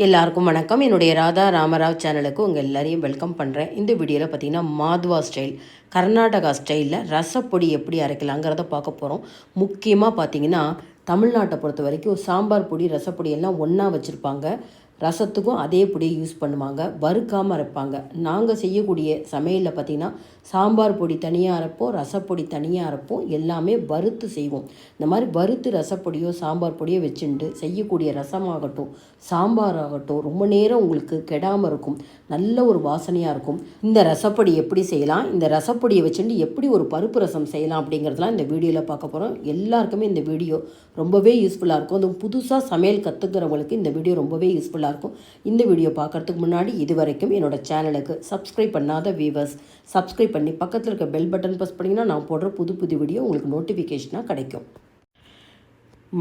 எல்லாருக்கும் வணக்கம். என்னுடைய ராதா ராமராவ் சேனலுக்கு உங்கள் எல்லாரையும் வெல்கம் பண்ணுறேன். இந்த வீடியோவில் பார்த்திங்கன்னா மாத்வா ஸ்டைல், கர்நாடகா ஸ்டைலில் ரசப்பொடி எப்படி அரைக்கலாங்கிறத பார்க்க போகிறோம். முக்கியமாக பார்த்திங்கன்னா தமிழ்நாட்டை பொறுத்த வரைக்கும் சாம்பார் பொடி ரசப்பொடி எல்லாம் ஒன்றா வச்சுருப்பாங்க. ரசத்துக்கும் அதே பொடியை யூஸ் பண்ணுவாங்க, வறுக்காமல் அரைப்பாங்க. நாங்கள் செய்யக்கூடிய சமையலில் பார்த்திங்கன்னா சாம்பார் பொடி தனியாக அரைப்போம், ரசப்பொடி தனியாக அரைப்போம், எல்லாமே வறுத்து செய்வோம். இந்த மாதிரி வறுத்து ரசப்பொடியோ சாம்பார் பொடியோ வச்சுட்டு செய்யக்கூடிய ரசமாகட்டும் சாம்பார் ஆகட்டும் ரொம்ப நேரம் உங்களுக்கு கெடாமல் இருக்கும், நல்ல ஒரு வாசனையாக இருக்கும். இந்த ரசப்பொடி எப்படி செய்யலாம், இந்த ரசப்பொடியை வச்சுட்டு எப்படி ஒரு பருப்பு ரசம் செய்யலாம் அப்படிங்கிறதுலாம் இந்த வீடியோவில் பார்க்க போகிறோம். எல்லாருக்குமே இந்த வீடியோ ரொம்பவே யூஸ்ஃபுல்லாக இருக்கும். அதுவும் புதுசாக சமையல் கற்றுக்கிறவங்களுக்கு இந்த வீடியோ ரொம்பவே யூஸ்ஃபுல்லாக இருக்கும். இந்த வீடியோ பார்க்குறதுக்கு முன்னாடி இது வரைக்கும் என்னோடய சேனலுக்கு சப்ஸ்கிரைப் பண்ணாத வியூவர்ஸ் சப்ஸ்கிரைப் பண்ணி பக்கத்தில் இருக்க பெல் பட்டன் ப்ரெஸ் பண்ணிங்கன்னா நான் போடுற புது வீடியோ உங்களுக்கு நோட்டிஃபிகேஷனாக கிடைக்கும்.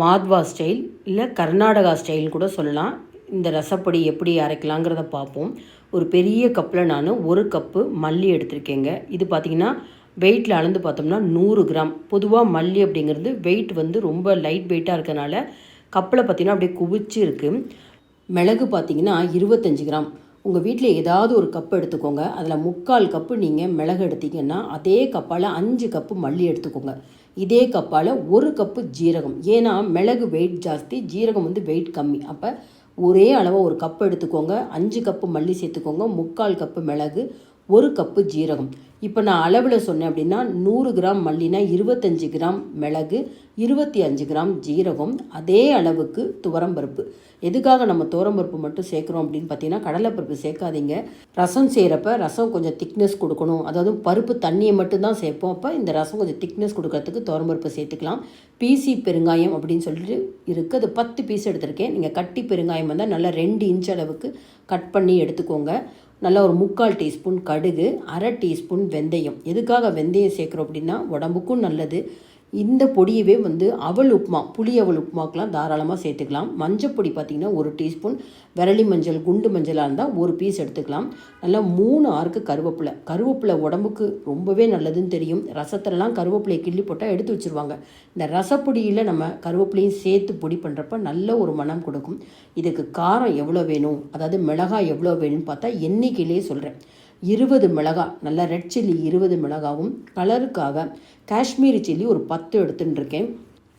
மாத்வா ஸ்டைல் இல்லை கர்நாடகா ஸ்டைல் கூட சொல்லலாம். இந்த ரசப்பொடி எப்படி அரைக்கலாங்கிறத பார்ப்போம். ஒரு பெரிய கப்பில் நான் 1 கப்பு மல்லி எடுத்திருக்கேங்க. இது பார்த்திங்கன்னா வெயிட்டில் அளந்து பார்த்தோம்னா 100 கிராம். பொதுவாக மல்லி அப்படிங்கிறது வெயிட் ரொம்ப லைட் வெயிட்டாக இருக்கனால கப்பில் பார்த்திங்கன்னா அப்படியே குவிச்சு இருக்குது. மிளகு பார்த்திங்கன்னா 25 கிராம். உங்கள் வீட்டில் ஏதாவது ஒரு கப்பு எடுத்துக்கோங்க. அதில் 3/4 கப்பு நீங்கள் மிளகு எடுத்திங்கன்னா அதே கப்பால் 5 கப்பு மல்லி எடுத்துக்கோங்க. இதே கப்பால் 1 கப்பு ஜீரகம். ஏன்னா மிளகு வெயிட் ஜாஸ்தி, ஜீரகம் வெயிட் கம்மி. அப்போ ஒரே அளவாக ஒரு கப்பு எடுத்துக்கோங்க. 5 கப்பு மல்லி சேர்த்துக்கோங்க, 3/4 கப்பு மிளகு, 1 கப்பு ஜீரகம். இப்போ நான் அளவில் சொன்னேன் அப்படின்னா 100 கிராம் மல்லினா 25 கிராம் மிளகு, 25 கிராம் ஜீரகம், அதே அளவுக்கு துவரம்பருப்பு. எதுக்காக நம்ம துவரம்பருப்பு மட்டும் சேர்க்குறோம் அப்படின்னு பார்த்தீங்கன்னா கடலைப்பருப்பு சேர்க்காதீங்க. ரசம் செய்கிறப்ப ரசம் கொஞ்சம் திக்னஸ் கொடுக்கணும், அதாவது பருப்பு தண்ணியை மட்டும்தான் சேர்ப்போம். அப்போ இந்த ரசம் கொஞ்சம் திக்னஸ் கொடுக்கறதுக்கு துவரம்பருப்பு சேர்த்துக்கலாம். பீசி பெருங்காயம் அப்படின்னு சொல்லிட்டு இருக்குது, அது 10 பீஸ் எடுத்திருக்கேன். நீங்கள் கட்டி பெருங்காயம் வந்தால் நல்லா 2 இன்ச் அளவுக்கு கட் பண்ணி எடுத்துக்கோங்க. நல்லா ஒரு 3/4 டீஸ்பூன் கடுகு, 1/2 டீஸ்பூன் வெந்தயம். எதுக்காக வெந்தயம் சேர்க்குறோம் அப்படின்னா உடம்புக்கும் நல்லது. இந்த பொடியவே அவல் உப்புமா, புளி அவல் உப்புமாக்கெலாம் தாராளமாக சேர்த்துக்கலாம். மஞ்சள் பொடி பார்த்திங்கன்னா 1 டீஸ்பூன், விரலி மஞ்சள் குண்டு மஞ்சளாக இருந்தால் 1 பீஸ் எடுத்துக்கலாம். நல்லா 3 ஆறுக்கு கருவேப்பிலை உடம்புக்கு ரொம்பவே நல்லதுன்னு தெரியும். ரசத்துலலாம் கருவேப்பிலையை கிள்ளி போட்டால் எடுத்து வச்சுருவாங்க. இந்த ரசப்பொடியில் நம்ம கருவேப்பிலையும் சேர்த்து பொடி பண்ணுறப்ப நல்ல ஒரு மனம் கொடுக்கும். இதுக்கு காரம் எவ்வளோ வேணும், அதாவது மிளகாய் எவ்வளோ வேணும்னு பார்த்தா எண்ணிக்கையிலே சொல்கிறேன். 20 மிளகாய், நல்லா ரெட் சில்லி 20 மிளகாவும், கலருக்காக காஷ்மீரி சில்லி ஒரு 10 எடுத்துட்டுருக்கேன்.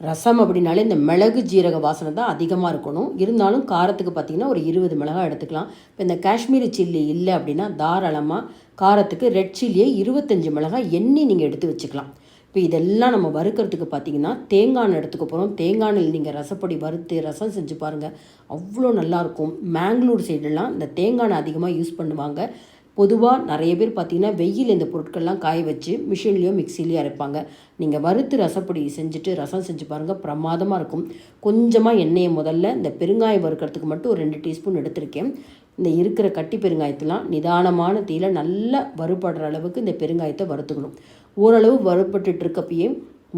ரசம் அப்படின்னாலே இந்த மிளகு ஜீரக வாசனை தான் அதிகமாக இருக்கணும். இருந்தாலும் காரத்துக்கு பார்த்திங்கன்னா ஒரு 20 மிளகாய் எடுத்துக்கலாம். இப்போ இந்த காஷ்மீரி சில்லி இல்லை அப்படின்னா தாராளமாக காரத்துக்கு ரெட் சில்லியை 25 மிளகாய் எண்ணி நீங்கள் எடுத்து வச்சுக்கலாம். இப்போ இதெல்லாம் நம்ம வறுக்கிறதுக்கு பார்த்திங்கன்னா தேங்காய் எண்ணெய் எடுத்துக்க போகிறோம். தேங்காய் எண்ணெயில் நீங்கள் ரசப்பொடி வறுத்து ரசம் செஞ்சு பாருங்கள், அவ்வளோ நல்லாயிருக்கும். மேங்களூர் சைடெல்லாம் இந்த தேங்காய் எண்ணெய் அதிகமாக யூஸ் பண்ணுவாங்க. பொதுவாக நிறைய பேர் பார்த்திங்கன்னா வெயில் இந்த பொருட்கள்லாம் காய வச்சு மிஷின்லேயோ மிக்சிலேயோ அரைப்பாங்க. நீங்கள் வறுத்து ரசப்பொடி செஞ்சுட்டு ரசம் செஞ்சு பாருங்கள், பிரமாதமாக இருக்கும். கொஞ்சமாக எண்ணெயை முதல்ல இந்த பெருங்காயம் வறுக்கிறதுக்கு மட்டும் ஒரு 2 டீஸ்பூன் எடுத்திருக்கேன். இந்த இருக்கிற கட்டி பெருங்காயத்தெலாம் நிதானமான தீயில் நல்லா வறுபடுற அளவுக்கு இந்த பெருங்காயத்தை வறுத்துக்கணும். ஓரளவு வறுபட்டுட்டு இருக்கப்பயே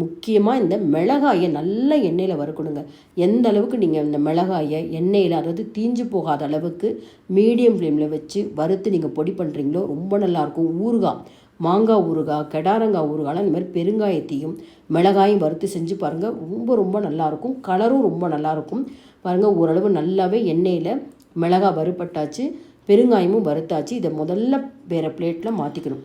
முக்கியமாக இந்த மிளகாயை நல்ல எண்ணெயில் வறுக்கணுங்க. எந்த அளவுக்கு நீங்கள் இந்த மிளகாயை எண்ணெயில், அதாவது தீஞ்சு போகாத அளவுக்கு மீடியம் ஃப்ளேமில் வச்சு வறுத்து நீங்கள் பொடி பண்ணுறீங்களோ ரொம்ப நல்லாயிருக்கும். ஊறுகாய், மாங்காய் ஊறுகாய், கெடாரங்காய் ஊறுகாய்லாம் இந்த மாதிரி பெருங்காயத்தையும் மிளகாயும் வறுத்து செஞ்சு பாருங்கள், ரொம்ப நல்லாயிருக்கும். கலரும் ரொம்ப நல்லாயிருக்கும். பாருங்கள், ஓரளவு நல்லாவே எண்ணெயில் மிளகாய் வறுபட்டாச்சு, பெருங்காயமும் வறுத்தாச்சு. இதை முதல்ல வேறு பிளேட்டில் மாற்றிக்கணும்.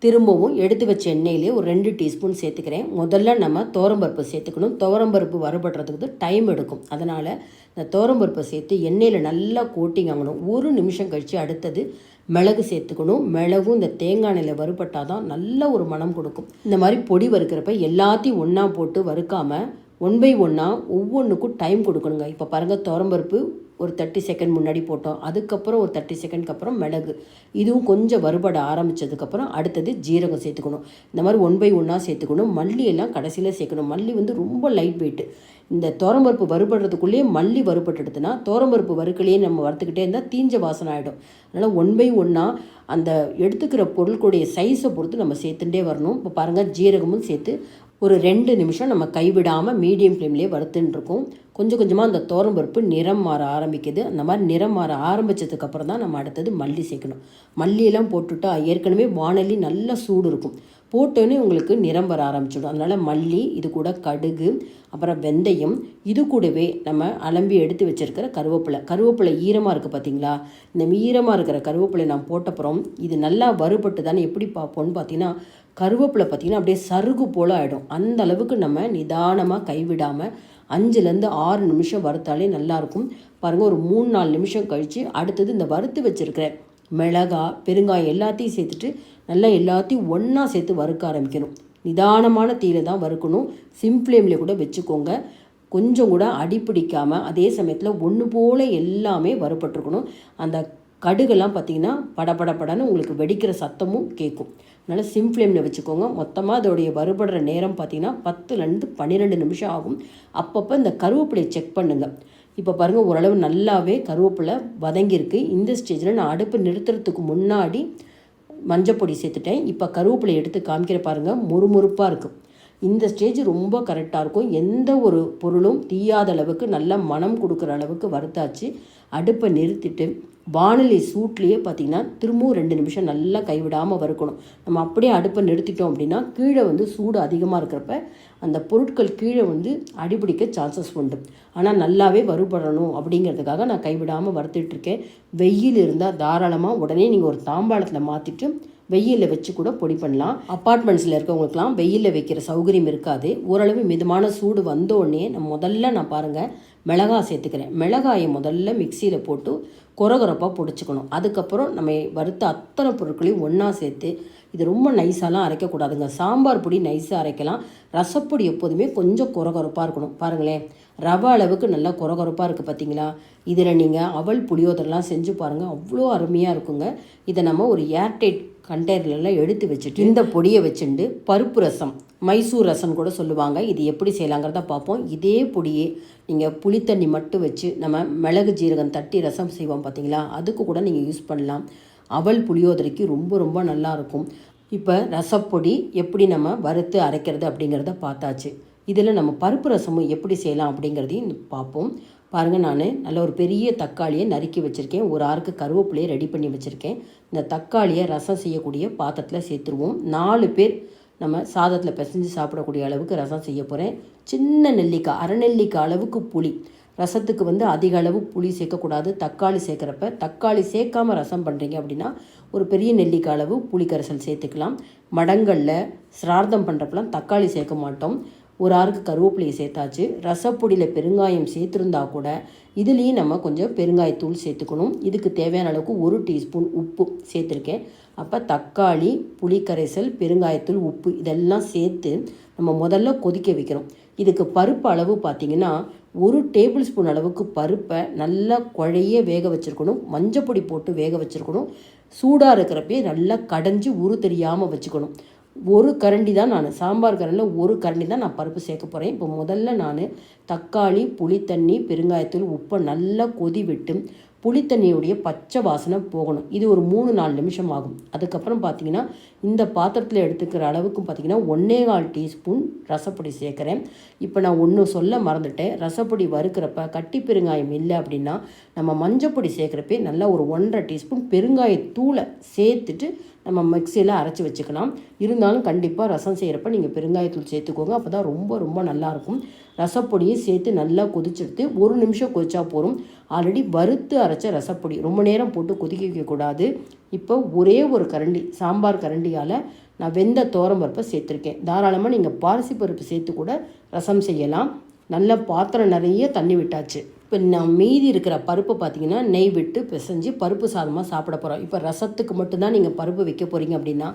திரும்பவும் எடுத்து வச்ச எண்ணெயிலே ஒரு 2 டீஸ்பூன் சேர்த்துக்கிறேன். முதல்ல நம்ம துவரம்பருப்பு சேர்த்துக்கணும். துவரம்பருப்பு வறுபடுறதுக்கு டைம் எடுக்கும். அதனால் இந்த துவரம்பருப்பை சேர்த்து எண்ணெயில் நல்லா கோட்டிங் ஆகணும். 1 நிமிஷம் கழித்து அடுத்தது மிளகு சேர்த்துக்கணும். மிளகும் இந்த தேங்காய் எண்ணெயில் வறுபட்டால் தான் நல்ல ஒரு மனம் கொடுக்கும். இந்த மாதிரி பொடி வறுக்கிறப்ப எல்லாத்தையும் ஒன்றா போட்டு வறுக்காமல் 1 by 1 ஒவ்வொன்றுக்கும் டைம் கொடுக்கணுங்க. இப்போ பாருங்கள், துவரம்பருப்பு ஒரு 30 செகண்ட் முன்னாடி போட்டோம், அதுக்கப்புறம் ஒரு 30 செகண்ட்க்கு அப்புறம் மிளகு, இதுவும் கொஞ்சம் வறுபட ஆரம்பித்ததுக்கப்புறம் அடுத்தது ஜீரகம் சேர்த்துக்கணும். இந்த மாதிரி 1 by 1 சேர்த்துக்கணும். மல்லியெல்லாம் கடைசியில் சேர்க்கணும். மல்லி ரொம்ப லைட் வெயிட்டு. இந்த துவரம்பருப்பு வறுபடுறதுக்குள்ளேயே மல்லி வறுபட்டுடுதுன்னா துவரம்பருப்பு வறுக்கலையே நம்ம வறுத்துக்கிட்டே இருந்தால் தீஞ்ச வாசனை ஆகிடும். அதனால் 1 by 1 அந்த எடுத்துக்கிற பொருட்களுடைய சைஸை பொறுத்து நம்ம சேர்த்துட்டே வரணும். இப்போ பாருங்கள், ஜீரகமும் சேர்த்து ஒரு 2 நிமிஷம் நம்ம கைவிடாமல் மீடியம் ஃப்ளேம்லேயே வறுத்துட்டுருக்கோம். கொஞ்சமாக அந்த துவரம்பருப்பு நிறம் மாற ஆரம்பிக்குது. அந்த மாதிரி நிறம் மாற ஆரம்பித்ததுக்கப்புறம் தான் நம்ம அடுத்தது மல்லி சேர்க்கணும். மல்லியெல்லாம் போட்டுவிட்டா ஏற்கனவே வானலி நல்ல சூடு இருக்கும். போட்டோன்னே உங்களுக்கு நிறம் வர ஆரம்பிச்சிடும். அதனால் மல்லி, இது கூட கடுகு, அப்புறம் வெந்தயம், இது கூடவே நம்ம அலம்பி எடுத்து வச்சுருக்கிற கருவேப்பிலை ஈரமாக இருக்குது பார்த்திங்களா. இந்த ஈரமாக இருக்கிற கருவேப்பிலை நான் போட்டப்புறம் இது நல்லா வறுபட்டு தானே எப்படி பார்ப்போன்னு பார்த்தீங்கன்னா, கருவேப்பிலை பார்த்திங்கன்னா அப்படியே சருகு போல் ஆகிடும். அந்த அளவுக்கு நம்ம நிதானமாக கைவிடாமல் 5லேருந்து 6 நிமிஷம் வறுத்தாலே நல்லாயிருக்கும். பாருங்கள், ஒரு 3-4 நிமிஷம் கழித்து அடுத்தது இந்த வறுத்து வச்சுருக்கிற மிளகாய், பெருங்காயம் எல்லாத்தையும் சேர்த்துட்டு நல்லா எல்லாத்தையும் ஒன்றா சேர்த்து வறுக்க ஆரம்பிக்கணும். நிதானமான தீயில தான் வறுக்கணும். சிம் ஃப்ளேமில் கூட வச்சுக்கோங்க. கொஞ்சம் கூட அடிப்பிடிக்காமல் அதே சமயத்தில் ஒன்று போல் எல்லாமே வறுபட்டுருக்கணும். அந்த கடுகெல்லாம் பார்த்திங்கன்னா படன்னு உங்களுக்கு வெடிக்கிற சத்தமும் கேட்கும். அதனால் சிம் ஃப்ளேமில் வச்சுக்கோங்க. மொத்தமாக அதோடைய வறுபடுற நேரம் பார்த்திங்கன்னா 10லேருந்து 12 நிமிஷம் ஆகும். அப்பப்போ இந்த கருவேப்பிலையை செக் பண்ணுங்கள். இப்போ பாருங்கள், ஓரளவு நல்லாவே கருவேப்பிலை வதங்கியிருக்கு. இந்த ஸ்டேஜில் நான் அடுப்பு நிறுத்துறதுக்கு முன்னாடி மஞ்சப்பொடி சேர்த்துட்டேன். இப்போ கருவேப்பிலை எடுத்து காமிக்கிற பாருங்கள், முறுமுறுப்பாக இருக்கும். இந்த ஸ்டேஜ் ரொம்ப கரெக்டாக இருக்கும். எந்த ஒரு பொருளும் தீயாத அளவுக்கு நல்ல மனம் கொடுக்குற அளவுக்கு வறுத்தாச்சு. அடுப்பை நிறுத்திட்டு வானொலி சூட்லேயே பார்த்திங்கன்னா திரும்பவும் 2 நிமிஷம் நல்லா கைவிடாமல் வறுக்கணும். நம்ம அப்படியே அடுப்பை நிறுத்திட்டோம் அப்படின்னா கீழே சூடு அதிகமாக இருக்கிறப்ப அந்த பொருட்கள் கீழே அடிபிடிக்க சான்சஸ் உண்டு. ஆனால் நல்லாவே வறுபடணும் அப்படிங்கிறதுக்காக நான் கைவிடாமல் வறுத்துட்ருக்கேன். வெயில் இருந்தால் தாராளமாக உடனே நீங்கள் ஒரு தாம்பாளத்தில் மாற்றிட்டு வெயிலில் வச்சு கூட பொடி பண்ணலாம். அப்பார்ட்மெண்ட்ஸில் இருக்கவங்களுக்குலாம் வெயிலில் வைக்கிற சௌகரியம் இருக்காது. ஓரளவு மிதமான சூடு வந்தோடனே நான் பாருங்கள் மிளகாய் சேர்த்துக்கிறேன். மிளகாயை முதல்ல மிக்சியில் போட்டு கொரகொரப்பாக பொடிச்சுக்கணும். அதுக்கப்புறம் நம்ம வறுத்த அத்தனை பொருட்களையும் ஒன்றா சேர்த்து, இது ரொம்ப நைஸாலாம் அரைக்கக்கூடாதுங்க. சாம்பார் பொடி நைஸாக அரைக்கலாம். ரசப்பொடி எப்போதுமே கொஞ்சம் கொரகொரப்பாக இருக்கணும். பாருங்களேன், ரவை அளவுக்கு நல்லா கொரகொரப்பாக இருக்குது பார்த்தீங்களா. இதில் நீங்கள் அவல் புளியோதரெலாம் செஞ்சு பாருங்கள், அவ்வளோ அருமையாக இருக்குங்க. இதை நம்ம ஒரு ஏர்டைட் கண்டெய்னர்லாம் எடுத்து வச்சுட்டு இந்த பொடியை வச்சுட்டு பருப்பு ரசம், மைசூர் ரசம் கூட சொல்லுவாங்க, இது எப்படி செய்யலாங்கிறத பார்ப்போம். இதே பொடியே நீங்கள் புளித்தண்ணி மட்டும் வச்சு நம்ம மிளகு ஜீரகம் தட்டி ரசம் செய்வோம் பார்த்தீங்களா, அதுக்கு கூட நீங்கள் யூஸ் பண்ணலாம். அவல் புளியோதரைக்கு ரொம்ப ரொம்ப நல்லாயிருக்கும். இப்போ ரசப்பொடி எப்படி நம்ம வறுத்து அரைக்கிறது அப்படிங்கிறத பார்த்தாச்சு. இதில் நம்ம பருப்பு ரசமும் எப்படி செய்யலாம் அப்படிங்கிறதையும் பார்ப்போம். பாருங்கள், நான் நல்ல ஒரு பெரிய தக்காளியை நறுக்கி வச்சுருக்கேன். ஒரு ஆறுக்கு கருவேப்பிலையை ரெடி பண்ணி வச்சுருக்கேன். இந்த தக்காளியை ரசம் செய்யக்கூடிய பாத்திரத்தில் சேர்த்துருவோம். 4 பேர் நம்ம சாதத்தில் பிசைஞ்சு சாப்பிடக்கூடிய அளவுக்கு ரசம் செய்ய போகிறேன். சின்ன நெல்லிக்காய், அரை நெல்லிக்காய் அளவுக்கு புளி. ரசத்துக்கு அதிக அளவு புளி சேர்க்கக்கூடாது. தக்காளி சேர்க்குறப்ப, தக்காளி சேர்க்காமல் ரசம் பண்ணுறீங்க அப்படின்னா ஒரு பெரிய நெல்லிக்காய் அளவு புளி கரைசல் சேர்த்துக்கலாம். மடங்களில் சிரார்த்தம் பண்ணுறப்பெல்லாம் தக்காளி சேர்க்க மாட்டோம். ஒரு ஆறுக்கு கருவேப்பிலையை சேர்த்தாச்சு. ரசப்பொடியில் பெருங்காயம் சேர்த்துருந்தா கூட இதுலேயும் நம்ம கொஞ்சம் பெருங்காயத்தூள் சேர்த்துக்கணும். இதுக்கு தேவையான அளவுக்கு 1 டீஸ்பூன் உப்பு சேர்த்துருக்கேன். அப்போ தக்காளி, புளிக்கரைசல், பெருங்காயத்தூள், உப்பு இதெல்லாம் சேர்த்து நம்ம முதல்ல கொதிக்க வைக்கிறோம். இதுக்கு பருப்பு அளவு பார்த்திங்கன்னா 1 டேபிள் ஸ்பூன் அளவுக்கு பருப்பை நல்லா குழைய வேக வச்சுருக்கணும். மஞ்சப்பொடி போட்டு வேக வச்சுருக்கணும். சூடாக இருக்கிறப்பே நல்லா கடைஞ்சி உரு தெரியாமல் வச்சுக்கணும். 1 கரண்டி தான் நான் சாம்பார் கரண்டில் 1 கரண்டி தான் நான் பருப்பு சேர்க்க போகிறேன். இப்போ முதல்ல நான் தக்காளி, புளித்தண்ணி, பெருங்காயத்தூள், உப்பை நல்லா கொதி விட்டு புளித்தண்ணியுடைய பச்சை வாசனை போகணும். இது ஒரு 3-4 நிமிஷம் ஆகும். அதுக்கப்புறம் பார்த்திங்கன்னா இந்த பாத்திரத்தில் எடுத்துக்கிற அளவுக்கு பார்த்திங்கன்னா 1.25 டீஸ்பூன் ரசப்பொடி சேர்க்குறேன். இப்போ நான் ஒன்று சொல்ல மறந்துட்டேன். ரசப்பொடி வறுக்கிறப்ப கட்டி பெருங்காயம் இல்லை அப்படின்னா நம்ம மஞ்சப்பொடி சேர்க்குறப்பே நல்லா ஒரு 1.5 டீஸ்பூன் பெருங்காயத்தூளை சேர்த்துட்டு நம்ம மிக்சியில் அரைச்சி வச்சுக்கலாம். இருந்தாலும் கண்டிப்பாக ரசம் செய்கிறப்ப நீங்கள் பெருங்காயத்தூள் சேர்த்துக்கோங்க. அப்போ தான் ரொம்ப ரொம்ப நல்லாயிருக்கும். ரசப்பொடியை சேர்த்து நல்லா கொதிச்செடுத்து 1 நிமிஷம் கொதிச்சா போகும். ஆல்ரெடி வறுத்து அரைச்ச ரசப்பொடி ரொம்ப நேரம் போட்டு கொதிக்க வைக்கக்கூடாது. இப்போ ஒரே ஒரு கரண்டி சாம்பார் கரண்டியால் நான் வெந்த பருப்பை சேர்த்துருக்கேன். தாராளமாக நீங்கள் பாரிசி பருப்பு சேர்த்து கூட ரசம் செய்யலாம். நல்ல பாத்திரம் நிறைய தண்ணி விட்டாச்சு. இப்போ நான் மீதி இருக்கிற பருப்பு பார்த்திங்கன்னா நெய் விட்டு பிசைஞ்சு பருப்பு சாதமாக சாப்பிட போகிறோம். இப்போ ரசத்துக்கு மட்டும்தான் நீங்கள் பருப்பு வைக்க போகிறீங்க அப்படின்னா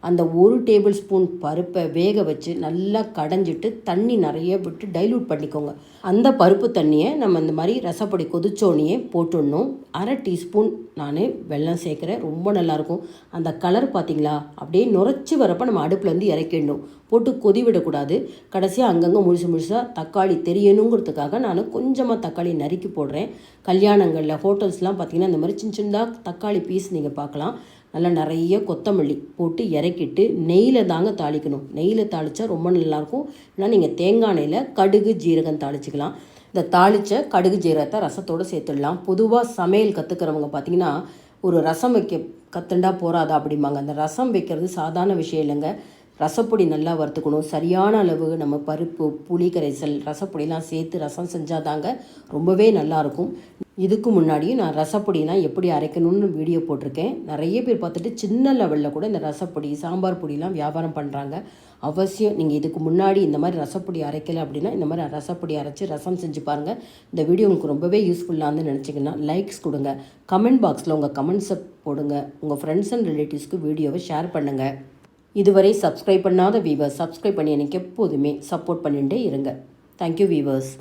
அந்த 1 டேபிள் ஸ்பூன் பருப்பை வேக வச்சு நல்லா கடைஞ்சிட்டு தண்ணி நிறைய விட்டு டைல்யூட் பண்ணிக்கோங்க. அந்த பருப்பு தண்ணியை நம்ம இந்த மாதிரி ரசப்பொடி கொதிச்சோனையே போட்டுடணும். 1/2 டீஸ்பூன் நான் வெல்லம் சேர்க்குறேன். ரொம்ப நல்லாயிருக்கும். அந்த கலர் பார்த்திங்களா, அப்படியே நுரைச்சி வரப்போ நம்ம அடுப்புலேருந்து இறக்கிடணும். போட்டு கொதி விடக்கூடாது. கடைசியாக அங்கங்கே முழுசாக தக்காளி தெரியணுங்கிறதுக்காக நான் கொஞ்சமாக தக்காளி நறுக்கி போடுறேன். கல்யாணங்களில், ஹோட்டல்ஸ்லாம் பார்த்திங்கன்னா இந்த மாதிரி சின்னதாக தக்காளி பீஸ் நீங்கள் பார்க்கலாம். நல்லா நிறைய கொத்தமல்லி போட்டு இறக்கிட்டு நெய்யில் தாங்க தாளிக்கணும். நெய்யில் தாளித்தா ரொம்ப நல்லாயிருக்கும். ஏன்னா நீங்கள் தேங்காய் எண்ணெயில் கடுகு ஜீரகம் தாளிச்சிக்கலாம். இந்த தாளித்த கடுகு ஜீரகத்தை ரசத்தோடு சேர்த்துடலாம். பொதுவாக சமையல் கற்றுக்கிறவங்க பார்த்திங்கன்னா ஒரு ரசம் வைக்க கற்றுண்டா போகாதா அப்படிம்பாங்க. அந்த ரசம் வைக்கிறது சாதாரண விஷயம் இல்லைங்க. ரசப்பொடி நல்லா வறுத்துக்கணும். சரியான அளவு நம்ம பருப்பு, புளி கரைசல், ரசப்பொடிலாம் சேர்த்து ரசம் செஞ்சால் தாங்க ரொம்பவே நல்லாயிருக்கும். இதுக்கு முன்னாடியும் நான் ரசப்பொடிலாம் எப்படி அரைக்கணும்னு வீடியோ போட்டிருக்கேன். நிறைய பேர் பார்த்துட்டு சின்ன லெவலில் கூட இந்த ரசப்பொடி, சாம்பார் பொடிலாம் வியாபாரம் பண்ணுறாங்க. அவசியம் நீங்கள் இதுக்கு முன்னாடி இந்த மாதிரி ரசப்பொடி அரைக்கலை அப்படின்னா இந்த மாதிரி ரசப்பொடி அரைச்சி ரசம் செஞ்சு பாருங்கள். இந்த வீடியோ உங்களுக்கு ரொம்பவே யூஸ்ஃபுல்லானு நினச்சிங்கன்னா லைக்ஸ் கொடுங்க, கமெண்ட் பாக்ஸில் உங்கள் கமெண்ட்ஸை போடுங்க, உங்கள் ஃப்ரெண்ட்ஸ் அண்ட் ரிலேட்டிவ்ஸ்க்கு வீடியோவை ஷேர் பண்ணுங்கள். இதுவரை சப்ஸ்கிரைப் பண்ணாத வீவர்ஸ் சப்ஸ்கிரைப் பண்ணி எனக்கு எப்போதுமே சப்போர்ட் பண்ணிகிட்டே இருங்க. Thank you viewers.